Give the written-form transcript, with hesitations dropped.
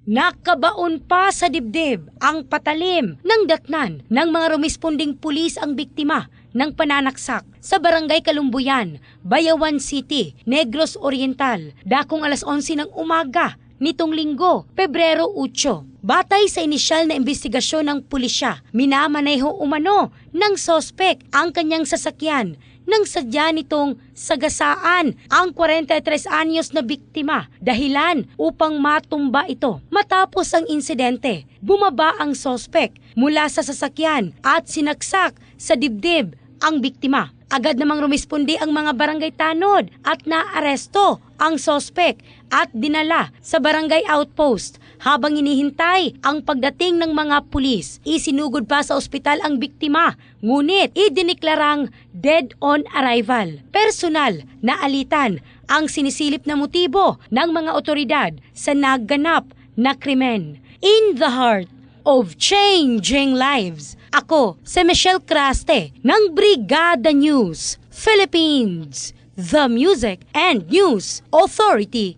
Nakabaon pa sa dibdib ang patalim ng datnan ng mga rumisponding pulis ang biktima ng pananaksak sa Barangay Kalumbuyan, Bayawan City, Negros Oriental, dakong alas 11 ng umaga nitong linggo, Pebrero 8. Batay sa inisyal na investigasyon ng pulisya, minamaneho umano ng sospek ang kanyang sasakyan nang sadya nitong sagasaan ang 43 anyos na biktima dahilan upang matumba ito. Matapos ang insidente, bumaba ang sospek mula sa sasakyan at sinaksak sa dibdib ang biktima. Agad namang rumispondi ang mga barangay tanod at naaresto ang sospek at dinala sa barangay outpost. Habang inihintay ang pagdating ng mga pulis, isinugod pa sa ospital ang biktima, ngunit idiniklarang dead on arrival. Personal na alitan ang sinisilip na motibo ng mga otoridad sa naganap na krimen. In the heart of changing lives, ako si Michelle Craste ng Brigada News Philippines, the Music and News Authority.